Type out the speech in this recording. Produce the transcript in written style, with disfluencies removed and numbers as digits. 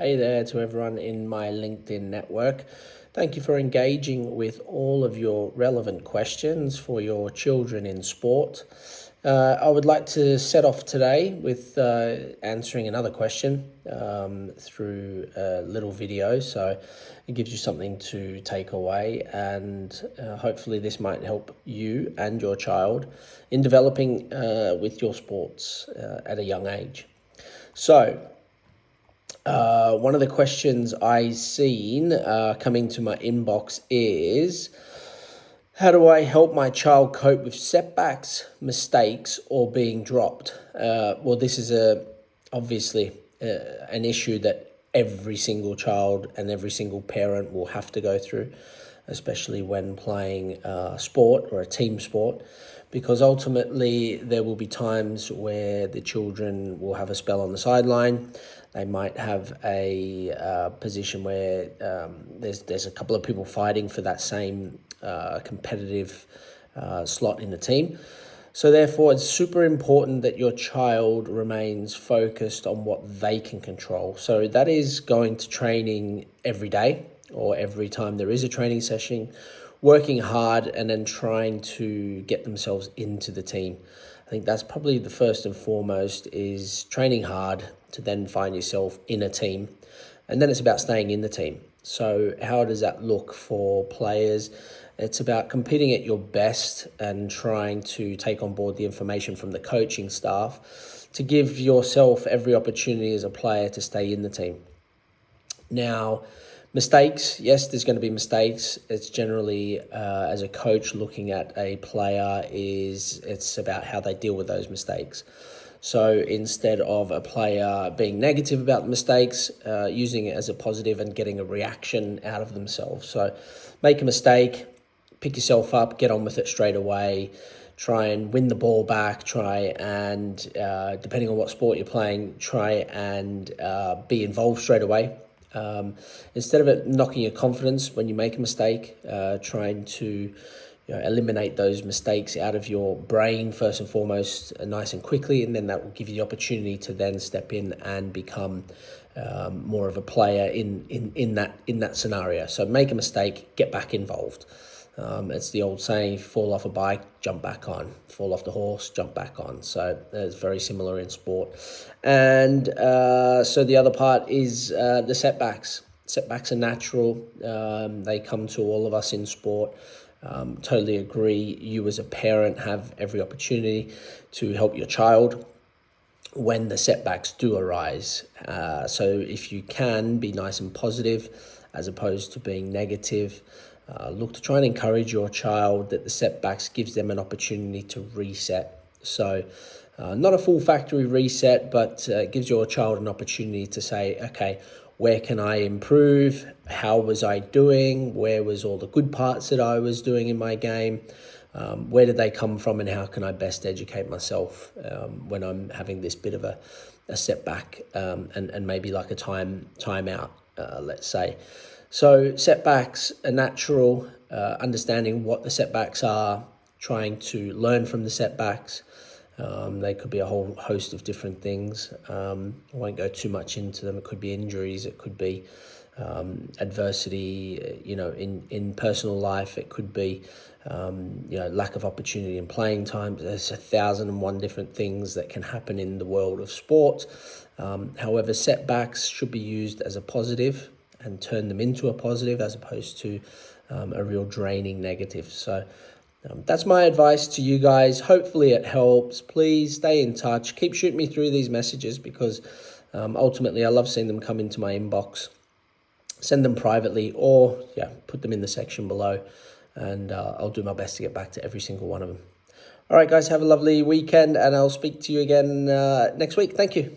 Hey there to everyone in my LinkedIn network. Thank you for engaging with all of your relevant questions for your children in sport. I would like to set off today with answering another question through a little video, so it gives you something to take away, and hopefully this might help you and your child in developing with your sports at a young age. So, one of the questions I seen coming to my inbox is, how do I help my child cope with setbacks, mistakes, or being dropped? Well, this is obviously an issue that every single child and every single parent will have to go through, especially when playing sport or a team sport, because ultimately there will be times where the children will have a spell on the sideline. They might have a position where there's a couple of people fighting for that same competitive slot in the team. So therefore, it's super important that your child remains focused on what they can control. So that is going to training every day or every time there is a training session, working hard and then trying to get themselves into the team. I think that's probably the first and foremost, is training hard to then find yourself in a team. And then it's about staying in the team. So how does that look for players? It's about competing at your best and trying to take on board the information from the coaching staff to give yourself every opportunity as a player to stay in the team. Now, mistakes, yes, there's going to be mistakes. It's generally, as a coach looking at a player, it's about how they deal with those mistakes. So instead of a player being negative about the mistakes, using it as a positive and getting a reaction out of themselves. So make a mistake, pick yourself up, get on with it straight away, try and win the ball back, try and, depending on what sport you're playing, try and be involved straight away. Instead of it knocking your confidence when you make a mistake, trying to eliminate those mistakes out of your brain first and foremost, nice and quickly, and then that will give you the opportunity to then step in and become more of a player in that scenario. So make a mistake, get back involved. It's the old saying, fall off a bike, jump back on. Fall off the horse, jump back on. So it's very similar in sport. And so the other part is the setbacks. Setbacks are natural. They come to all of us in sport. Totally agree. You as a parent have every opportunity to help your child when the setbacks do arise. So if you can, be nice and positive as opposed to being negative. Look to try and encourage your child that the setbacks gives them an opportunity to reset. So not a full factory reset, but gives your child an opportunity to say, okay, where can I improve? How was I doing? Where was all the good parts that I was doing in my game? Where did they come from, and how can I best educate myself when I'm having this bit of a setback and maybe like a time out, let's say. So setbacks are natural, understanding what the setbacks are, trying to learn from the setbacks. They could be a whole host of different things. I won't go too much into them. It could be injuries. It could be adversity, in personal life. It could be, lack of opportunity in playing time. There's 1,001 different things that can happen in the world of sport. However, setbacks should be used as a positive and turn them into a positive as opposed to a real draining negative. So that's my advice to you guys. Hopefully it helps. Please stay in touch. Keep shooting me through these messages because ultimately I love seeing them come into my inbox. Send them privately or put them in the section below, and I'll do my best to get back to every single one of them. All right, guys, have a lovely weekend, and I'll speak to you again next week. Thank you.